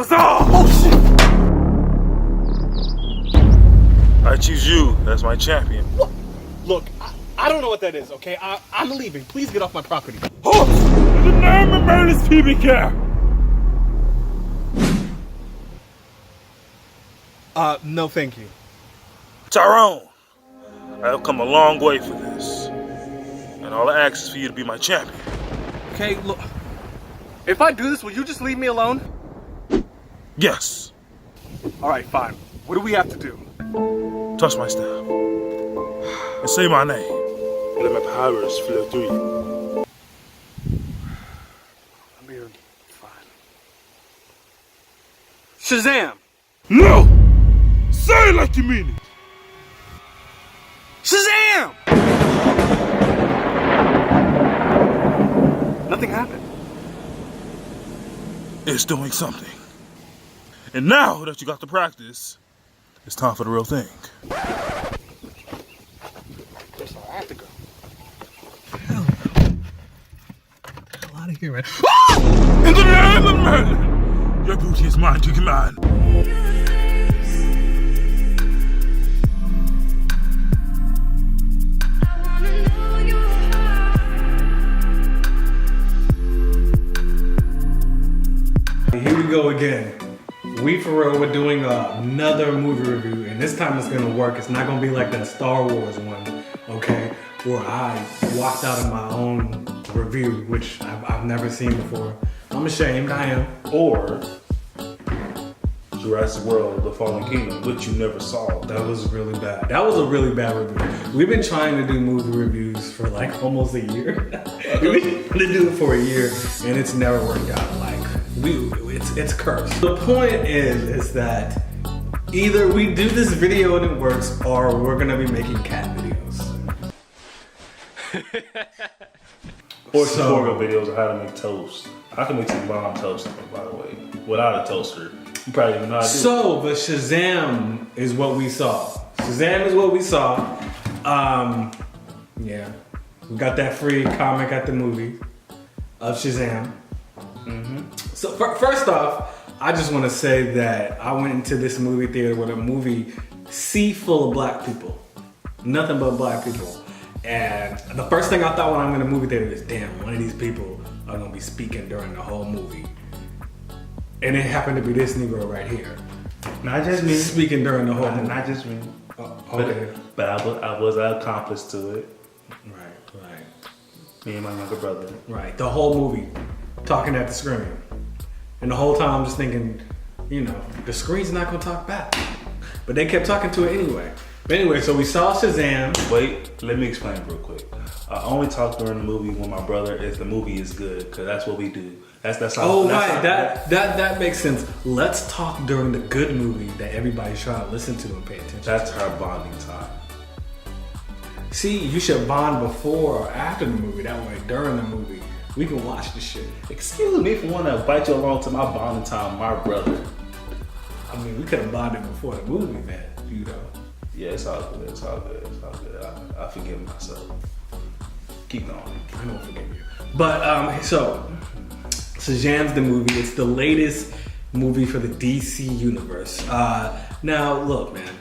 Shazam! Oh shit! I choose you as my champion. What? Look, I don't know what that is, okay? I'm leaving. Please get off my property. Halt! In the name of Merlin's PBK! No thank you. Tyrone, I have come a long way for this. And all I ask is for you to be my champion. Okay, look. If I do this, will you just leave me alone? Yes. Alright, fine. What do we have to do? Touch my staff. And say my name. Let my powers flow through you. I'm here. Fine. Shazam! No! Say it like you mean it! Shazam! Nothing happened. It's doing something. And now that you got to practice, it's time for the real thing. That's all I have to go. Hell out of here, man. In the name of Merlin, your beauty is mine to command. Here we go again. We for real, we're doing another movie review, and this time it's gonna work. It's not gonna be like that Star Wars one, okay? Where I walked out of my own review, which I've never seen before. I'm ashamed, I am. Or Jurassic World, The Fallen Kingdom, which you never saw. That was really bad. That was a really bad review. We've been trying to do movie reviews for like almost a year. We've been trying to do it for a year, and it's never worked out. Like, it's cursed. The point is that either we do this video and it works, or we're gonna be making cat videos. Or tutorial videos on how to make toast. I can make some bomb toast, by the way, without a toaster. You probably even know how to do it. So, but Shazam is what we saw. Shazam is what we saw. Yeah. We got that free comic at the movie of Shazam. So first off, I just want to say that I went into this movie theater with a movie sea full of black people. Nothing but black people. And the first thing I thought when I'm in a movie theater is, damn, one of these people are going to be speaking during the whole movie. And it happened to be this Negro right here. Not just me. Speaking during the whole movie. Not just me. Okay. But I was an accomplice to it. Right. Me and my younger brother. Right. The whole movie. Talking at the screen. And the whole time I'm just thinking, you know, the screen's not gonna talk back. But they kept talking to it anyway. But anyway, so we saw Shazam. Wait, let me explain real quick. I only talk during the movie when my brother is the movie is good, because that's what we do. That's how. Oh, that's right. That makes sense. Let's talk during the good movie that everybody's trying to listen to and pay attention. That's our bonding time. See, you should bond before or after the movie. That way, during the movie, we can watch the shit. Excuse me for wanting to invite you along to my bonding time, my brother. I mean, we could have bonded before the movie, man. You know. Yeah, it's all good. It's all good. It's all good. I forgive myself. Keep going. I don't forgive you. But so Shazam's the movie. It's the latest movie for the DC universe. Now, look, man.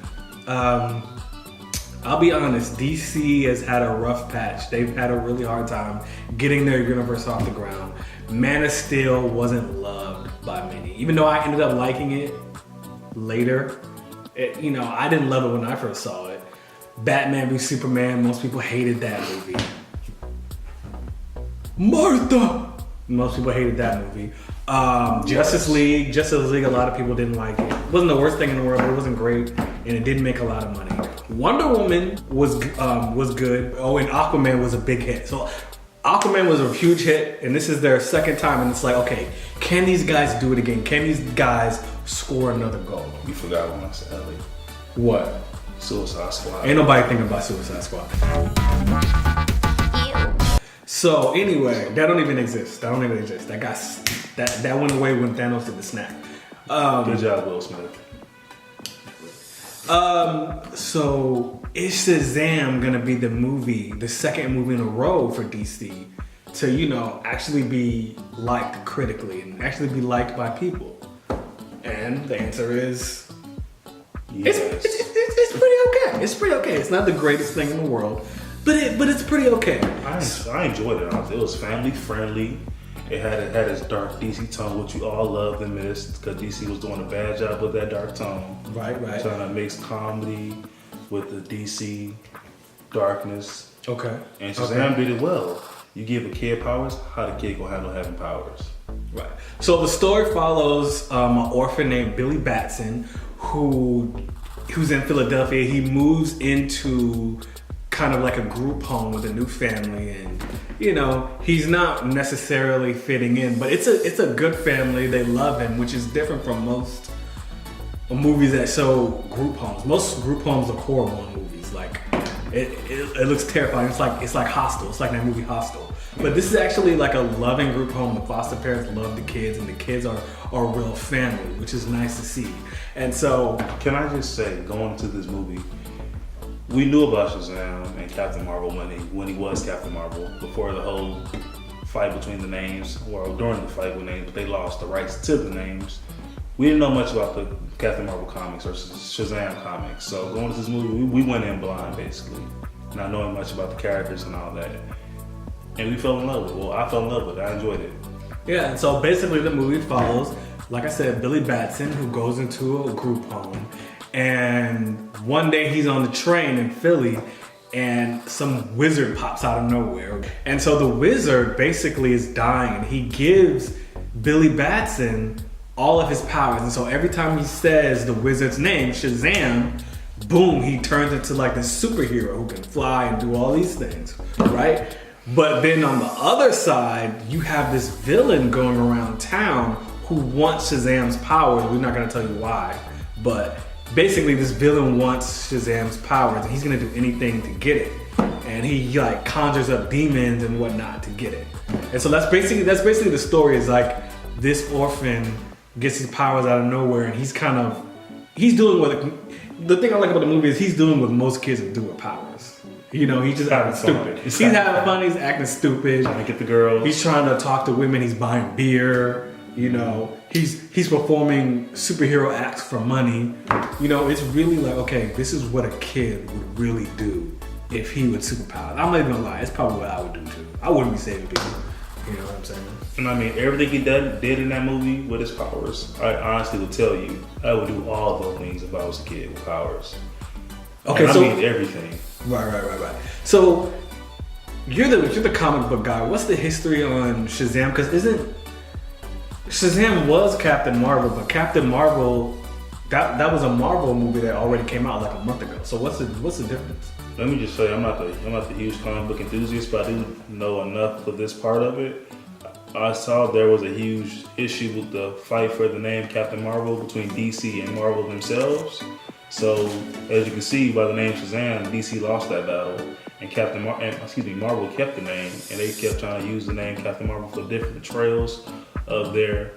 I'll be honest, DC has had a rough patch. They've had a really hard time getting their universe off the ground. Man of Steel wasn't loved by many. Even though I ended up liking it later, I didn't love it when I first saw it. Batman v Superman, most people hated that movie. Martha! Most people hated that movie. Justice League, a lot of people didn't like it. It wasn't the worst thing in the world, but it wasn't great, and it didn't make a lot of money. Wonder Woman was good. Oh, and Aquaman was a big hit. So Aquaman was a huge hit, and this is their second time, and it's like, okay, can these guys do it again? Can these guys score another goal? You forgot when I said earlier. What? Suicide Squad. Ain't nobody thinking about Suicide Squad. So anyway, that don't even exist. That went away when Thanos did the snap. Good job, Will Smith. So is Shazam gonna be the second movie in a row for DC to, actually be liked critically and actually be liked by people? And the answer is Yes. it's pretty okay. It's pretty okay. It's not the greatest thing in the world, but it's pretty okay. I enjoyed it. Honestly. It was family friendly. It had its dark DC tone, which you all loved and missed, because DC was doing a bad job with that dark tone. Right. Trying to mix comedy with the DC darkness. Okay. And Shazam did it well. You give a kid powers, how the kid gonna handle having powers? Right. So the story follows an orphan named Billy Batson, who's in Philadelphia. He moves into kind of like a group home with a new family, and he's not necessarily fitting in, but it's a good family. They love him, which is different from most movies that show group homes. Most group homes are horrible in movies. Like it looks terrifying. It's like Hostel. It's like that movie Hostel. But this is actually like a loving group home. The foster parents love the kids, and the kids are a real family, which is nice to see. And so, can I just say, going into this movie, we knew about Shazam and Captain Marvel when he was Captain Marvel, before the whole fight between the names, or during the fight with names, but they lost the rights to the names. We didn't know much about the Captain Marvel comics or Shazam comics, so going into this movie, we went in blind basically, not knowing much about the characters and all that. And we fell in love with it. Well, I fell in love with it. I enjoyed it. Yeah, and so basically the movie follows, like I said, Billy Batson, who goes into a group home. And one day he's on the train in Philly, and some wizard pops out of nowhere. And so the wizard basically is dying, and he gives Billy Batson all of his powers. And so every time he says the wizard's name, Shazam, boom, he turns into like this superhero who can fly and do all these things, right? But then on the other side, you have this villain going around town who wants Shazam's powers. We're not going to tell you why, but basically this villain wants Shazam's powers, and he's going to do anything to get it. And he like conjures up demons and whatnot to get it. And so that's basically the story. Is like this orphan gets his powers out of nowhere, and he's doing what the thing I like about the movie is he's doing what most kids would do with powers. He's just acting stupid. He's having fun. He's acting stupid. Trying to get the girls. He's trying to talk to women. He's buying beer. He's performing superhero acts for money. It's really like, okay, this is what a kid would really do if he would superpowers. I'm not even gonna lie. It's probably what I would do too. I wouldn't be saving people. You know what I'm saying? And I mean, everything he did in that movie with his powers, I honestly would tell you, I would do all those things if I was a kid with powers. Okay, and so I mean everything. Right. So you're the comic book guy. What's the history on Shazam? Because isn't Shazam was Captain Marvel, but Captain Marvel that was a Marvel movie that already came out like a month ago. So what's the difference? Let me just say, I'm not the huge comic book enthusiast, but I do know enough for this part of it. I saw there was a huge issue with the fight for the name Captain Marvel between DC and Marvel themselves. So, as you can see by the name Shazam, DC lost that battle, and Marvel kept the name, and they kept trying to use the name Captain Marvel for different portrayals of their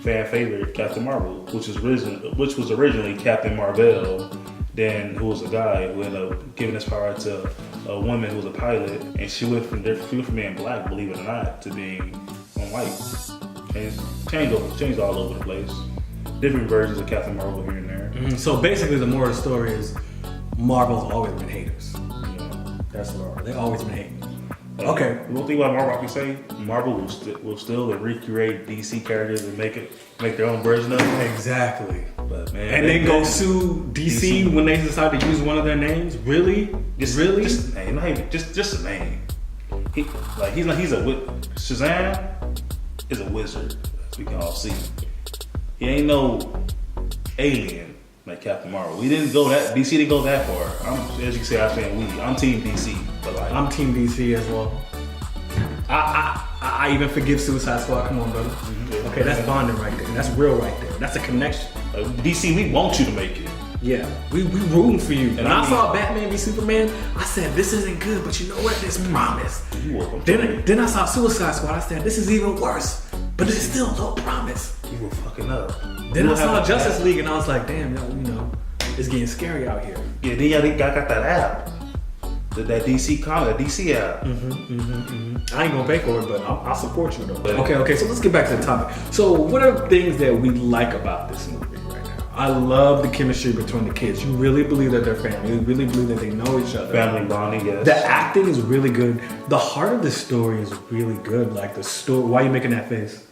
fan favorite Captain Marvel, which was originally Captain Marvel, who was a guy who ended up giving his power to a woman who was a pilot, and she went from being black, believe it or not, to being white. And changed all over the place. Different versions of Captain Marvel here and there. Mm-hmm. So basically, the moral of the story is Marvel's always been haters. That's the moral. They've always been hating. Okay. One thing about Marvel I can say, Marvel will still recreate DC characters and make their own version of them. Exactly. But man, and then go sue DC when they decide to use one of their names. Really? Just a name, not even just a name. Shazam is a wizard, as we can all see. He ain't no alien like Captain Marvel. DC didn't go that far. As you can see, I'm Team DC, but I'm Team DC as well. I even forgive Suicide Squad. Come on, brother. Mm-hmm. Okay, that's bonding right there. That's real right there. That's a connection. DC, we want you to make it. Yeah, we rooting for you. When I saw Batman v Superman, I said, this isn't good, but you know what? There's promise. Then I saw Suicide Squad. I said, this is even worse, but there's still no promise. You were fucking up. Then I saw Justice League, and I was like, damn, it's getting scary out here. Yeah, then y'all got that app. That DC comic, that DC app. I ain't gonna pay for it, but I'll support you though. Okay, so let's get back to the topic. So what are things that we like about this movie? I love the chemistry between the kids. You really believe that they're family. You really believe that they know each other. Family bonding, yes. The acting is really good. The heart of the story is really good. Like the story. Why are you making that face?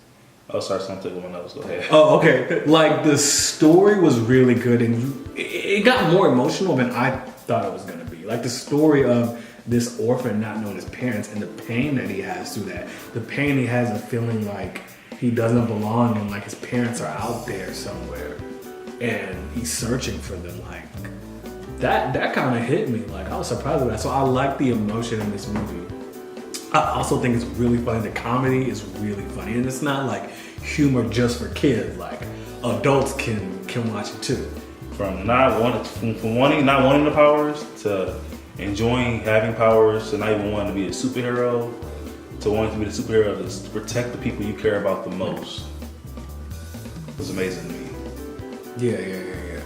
Oh, sorry, something when I was go ahead. Oh, okay. Like the story was really good, and it got more emotional than I thought it was gonna be. Like the story of this orphan not knowing his parents and the pain that he has through that. The pain he has of feeling like he doesn't belong and like his parents are out there somewhere, and he's searching for them. Like that kind of hit me. Like I was surprised with that. So I like the emotion in this movie. I also think it's really funny. The comedy is really funny, and it's not like humor just for kids. Like adults can watch it too. From not wanting the powers to enjoying having powers to not even wanting to be a superhero to wanting to be the superhero to protect the people you care about the most. It was amazing to me. Yeah.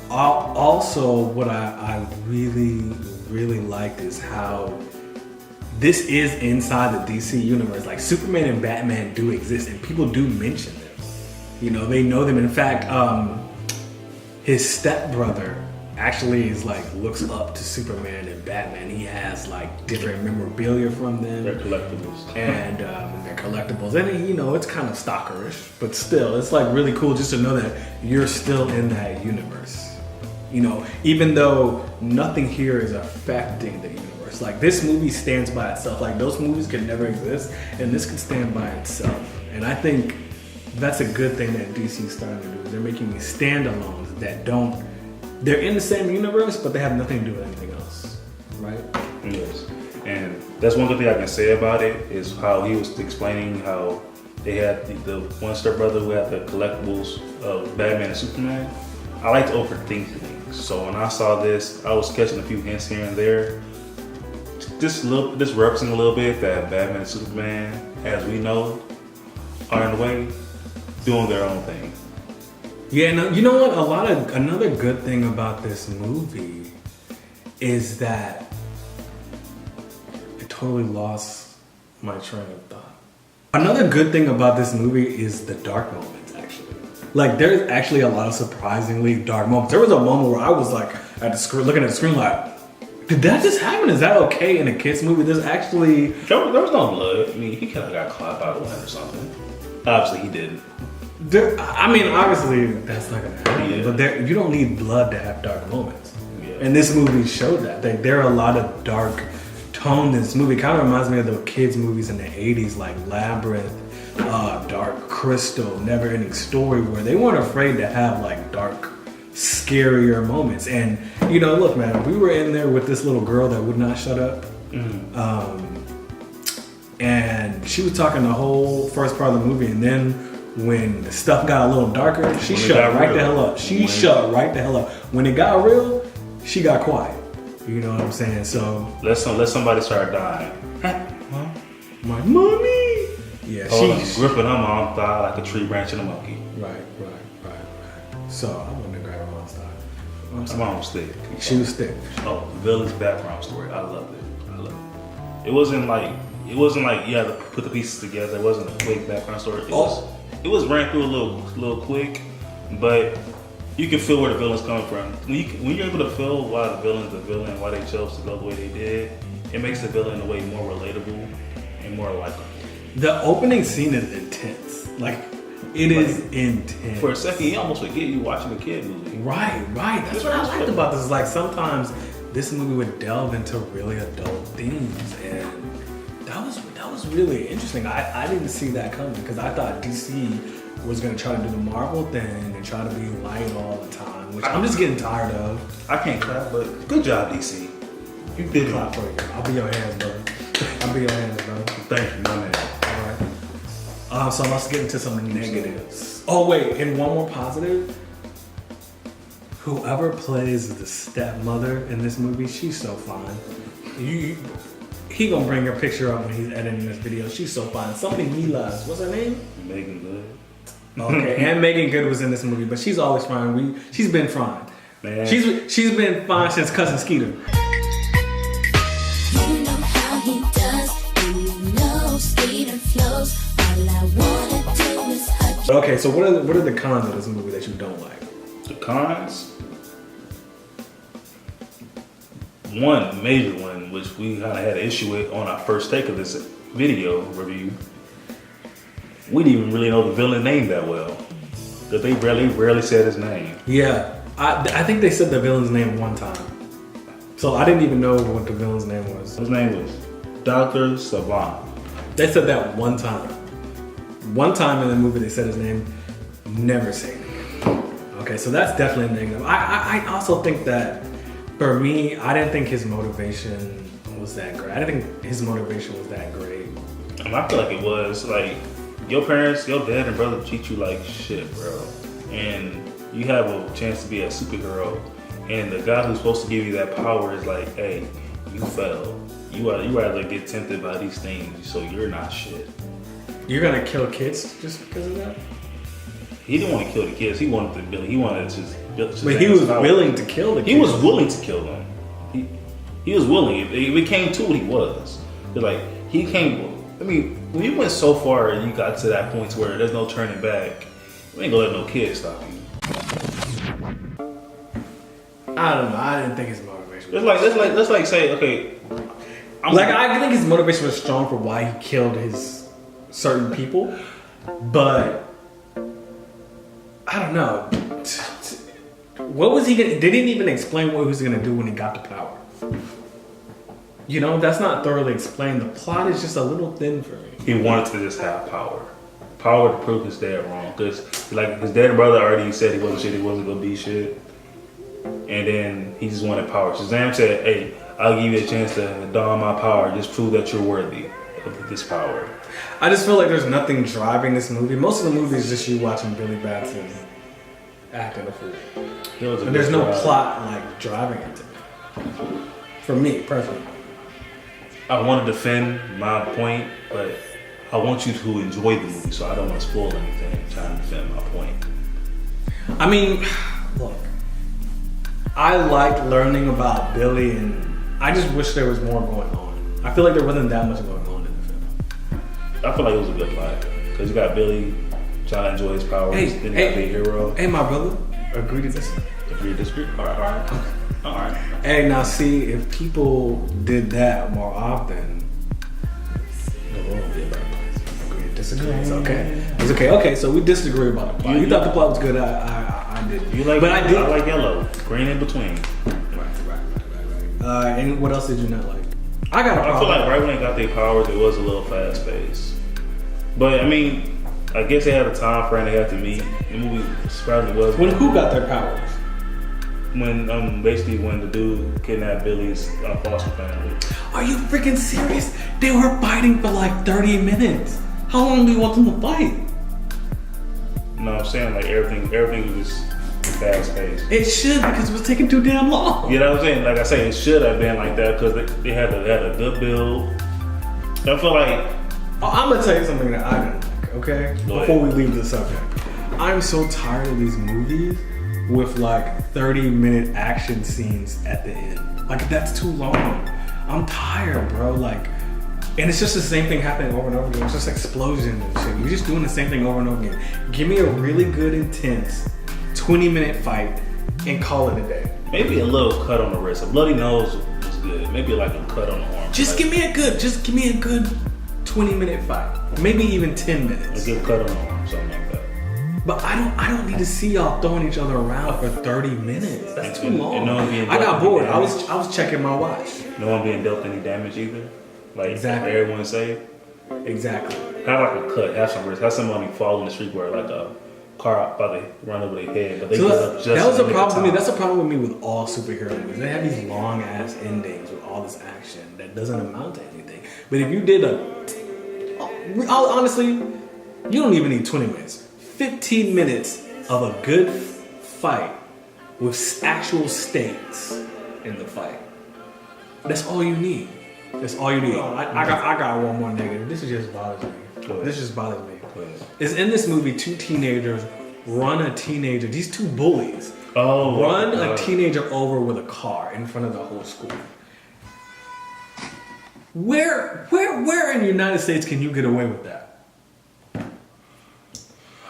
Also, what I really liked is how this is inside the DC universe. Like Superman and Batman do exist, and people do mention them. You know, they know them. In fact, his stepbrother actually is like looks up to Superman and Batman. He has like different memorabilia from them. They're collectibles. And they're collectibles. And you know, it's kind of stalkerish, but still, it's like really cool just to know that you're still in that universe. You know, even though nothing here is affecting the universe. Like this movie stands by itself. Like those movies could never exist, and this could stand by itself. And I think that's a good thing that DC's starting to do. They're making these standalones that don't. They're in the same universe, but they have nothing to do with anything else, right? Yes, and that's one good thing I can say about it is how he was explaining how they had the one stepbrother who had the collectibles of Batman and Superman. I like to overthink things, so when I saw this, I was catching a few hints here and there. This referencing a little bit that Batman and Superman, as we know, are in the way, doing their own thing. Yeah, no, you know what? Another good thing about this movie is that I totally lost my train of thought. Another good thing about this movie is the dark moments, actually. Like, there's actually a lot of surprisingly dark moments. There was a moment where I was like, at the screen, looking at the screen like, did that just happen? Is that okay in a kid's movie? There's actually... There was no blood. I mean, he kind of got caught by the wind or something. Obviously, he didn't. Obviously, that's not gonna happen. Yeah. But you don't need blood to have dark moments. Yeah. And this movie showed that. There are a lot of dark tones in this movie. It kind of reminds me of the kids' movies in the 80s, like Labyrinth, Dark Crystal, Never Ending Story, where they weren't afraid to have like dark, scarier moments. And you know, look, man, we were in there with this little girl that would not shut up. And she was talking the whole first part of the movie, and then when the stuff got a little darker, she shut right the hell up. Shut right the hell up. When it got real, she got quiet. You know what I'm saying? So let somebody start dying. My mommy. Yeah, she's gripping her mom's thigh like a tree branch in a monkey. Right. So I wanted to grab her mom's thigh. My mom was thick. She was thick. Oh, the villain's background story. I loved it. It wasn't like you had to put the pieces together. It wasn't a quick background story. It was ran through a little quick, but you can feel where the villain's coming from. When you're able to feel why the villain's the villain, why they chose to go the way they did, it makes the villain in a way more relatable and more likable. The opening scene is intense. Like, it is intense. For a second, you almost forget you watching a kid movie. Right. That's what I liked about this. Like, sometimes this movie would delve into really adult themes, and that was really interesting. I didn't see that coming because I thought DC was going to try to do the Marvel thing and try to be light all the time, which I'm just getting tired of. I can't clap, but good job, DC. You did Clap for you. I'll be your hands, bro. Thank you, my man. All right. So let's get into some negatives. Oh wait, and one more positive. Whoever plays the stepmother in this movie, she's so fine. He gonna bring her picture up when he's editing this video. She's so fine. Something he loves. What's her name? Megan Good. Okay, and Megan Good was in this movie, but she's always fine. She's been fine. Man. She's been fine since Cousin Skeeter. You know how he does. You know Skeeter flows. All I wanna do is hug Okay, so what are the cons of this movie that you don't like? The cons. One major one, which we kind of had an issue with on our first take of this video review. We didn't even really know the villain name that well. Because they rarely said his name. Yeah, I think they said the villain's name one time. So I didn't even know what the villain's name was. His name was Dr. Shazam. They said that one time. One time in the movie they said his name, never say it again. Okay, so that's definitely a negative. I also think that, for me, I didn't think his motivation was that great. I didn't think his motivation was that great. I feel like it was. Like, your parents, your dad and brother treat you like shit, bro. And you have a chance to be a superhero. And the guy who's supposed to give you that power is like, hey, you fell. You rather get tempted by these things, so you're not shit. You're gonna kill kids just because of that? He didn't want to kill the kids. He wanted to build. He wanted to just build. But he was willing to kill the kids. He was willing to kill them. He was willing. If it came to it, he was. But like he came. I mean, when you went so far and you got to that point where there's no turning back, you ain't gonna let no kid stop you. I don't know. I didn't think his motivation. Let's like say, okay. I think his motivation was strong for why he killed his certain people, but I don't know. What was he gonna? They didn't even explain what he was gonna do when he got the power. You know, that's not thoroughly explained. The plot is just a little thin for me. He wanted to just have power to prove his dad wrong. Because like his dad and brother already said he wasn't shit. He wasn't gonna be shit. And then he just wanted power. Shazam said, hey, I'll give you a chance to don my power. Just prove that you're worthy of this power. I just feel like there's nothing driving this movie. Most of the movie is just you watching Billy Batson acting a fool. And there's no plot like driving it to me. For me, personally. I want to defend my point, but I want you to enjoy the movie, so I don't want to spoil anything trying to defend my point. I mean, look. I liked learning about Billy, and I just wish there was more going on. I feel like there wasn't that much going on in the film. I feel like it was a good plot because you got Billy trying to enjoy his powers. Then you got the hero. Hey, my brother, agree to disagree. Agree to disagree. All right. Hey, now see, if people did that more often, the world would be a better place. Agree to disagree. It's okay. It's okay. Okay, so we disagree about the plot. You thought the plot was good. I didn't. You like? But I did. I like yellow. Green in between. Right. And what else did you not like? I feel like right when they got their powers, it was a little fast paced. But I mean, I guess they had a time frame they had to meet. The movie surprisingly was. When who got their powers? When basically when the dude kidnapped Billy's foster family. Are you freaking serious? They were fighting for like 30 minutes. How long do you want them to fight? No, I'm saying like everything was just fast paced. It should, because it was taking too damn long. You know what I'm saying? Like I say, it should have been like that because they had a good build. I feel like I'm gonna tell you something that I didn't like. Okay, before we leave the subject, I'm so tired of these movies with like 30-minute action scenes at the end. Like that's too long. I'm tired, bro. Like, and it's just the same thing happening over and over again. It's just explosions and shit. You're just doing the same thing over and over again. Give me a really good, intense 20-minute fight and call it a day. maybe a little cut on the wrist. A bloody nose was good. Maybe like a cut on the arm. Just give me a good 20-minute fight. Maybe even 10 minutes. A good cut on the arm, something like that. But I don't need to see y'all throwing each other around for 30 minutes. That's too long. And no one being I got bored. I damage. was checking my watch. No one being dealt any damage either. Like Exactly. everyone safe. Exactly. Have like a cut. Have some risk. Have somebody fall in the street where like a car about to run over their head. But they So get up just that was a in the problem with me. time. That's a problem with me with all superhero movies. They have these long ass endings with all this action that doesn't amount to anything. But if you did honestly, you don't even need 20 minutes. 15 minutes of a good fight with actual stakes in the fight. That's all you need. That's all you need. I got one more negative. This just bothers me. Is in this movie, two teenagers run a teenager. These two bullies run a teenager over with a car in front of the whole school. Where in the United States can you get away with that?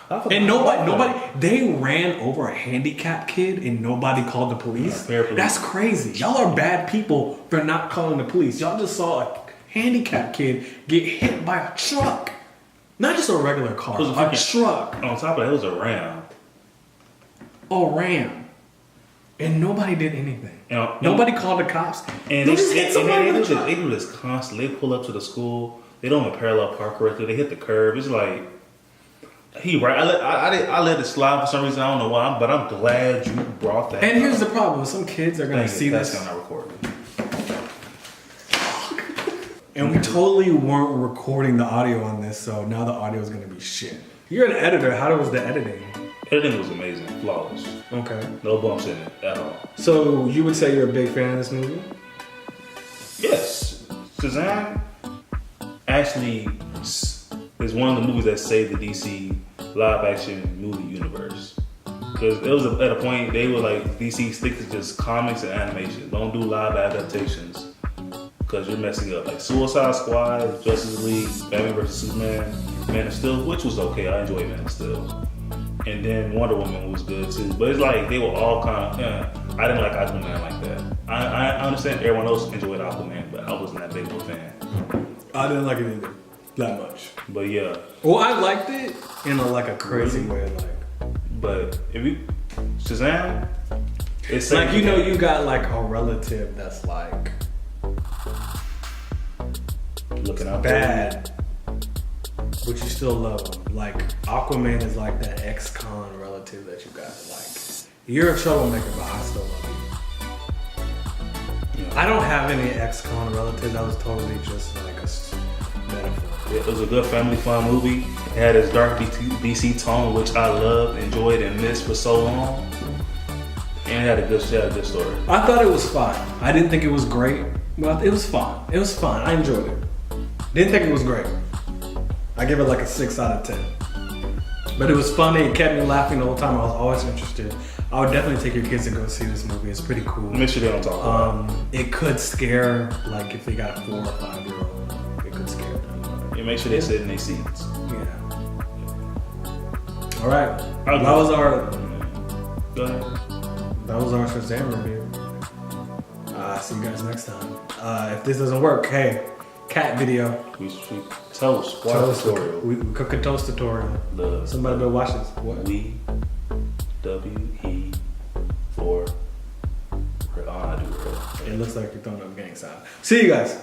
And nobody, they ran over a handicapped kid and nobody called the police. That's crazy. Y'all are bad people for not calling the police. Y'all just saw a handicapped kid get hit by a truck. Not just a regular car, a truck. On top of that, it was a Ram. A Ram. And nobody did anything. Nobody called the cops. And they do this constantly. They pull up to the school. They don't even parallel park correctly. They hit the curb. It's like, I let it slide for some reason. I don't know why, but I'm glad you brought that. And here's the problem: some kids are gonna see this. That's not recorded. And we totally weren't recording the audio on this, so now the audio is gonna be shit. You're an editor. How was the editing? Editing was amazing, flawless. Okay. No bumps in it at all. So you would say you're a big fan of this movie? Yes, Shazam actually is one of the movies that saved the DC live action movie universe. Because it was at a point they were like, DC, stick to just comics and animation. Don't do live adaptations because you're messing up. Like Suicide Squad, Justice League, Batman vs Superman, Man of Steel, which was okay. I enjoyed Man of Steel. And then Wonder Woman was good too. But it's like they were all kind of, I didn't like Aquaman like that. I understand everyone else enjoyed Aquaman, but I wasn't that big of a fan. I didn't like it either. That much. But yeah. Well, I liked it in a crazy way, like. But if you Shazam, it's like you got like a relative that's like looking out bad, but you still love him. Like Aquaman is like that ex-con relative that you got. Like you're a troublemaker, but I still love you. Yeah. I don't have any ex-con relatives. I was totally just like a metaphor. It was a good family fun movie. It had its dark DC tone, which I loved, enjoyed, and missed for so long. And it had a good story. I thought it was fine. I didn't think it was great, but it was fun. It was fun. I enjoyed it. Didn't think it was great. I give it like a 6 out of 10. But it was funny. It kept me laughing the whole time. I was always interested. I would definitely take your kids to go see this movie. It's pretty cool. Make sure they don't talk about it. It could scare, like if they got a 4 or 5 year old, it could scare them. Yeah, make sure they sit in their seats. Yeah. All right. That was our. Go ahead. That was our Shazam review. See you guys next time. If this doesn't work, hey, cat video. We toast. Toast tutorial. We cook a toast tutorial. Somebody better watch this. What? We WE for. I do. It looks like you're throwing up gang sign. See you guys.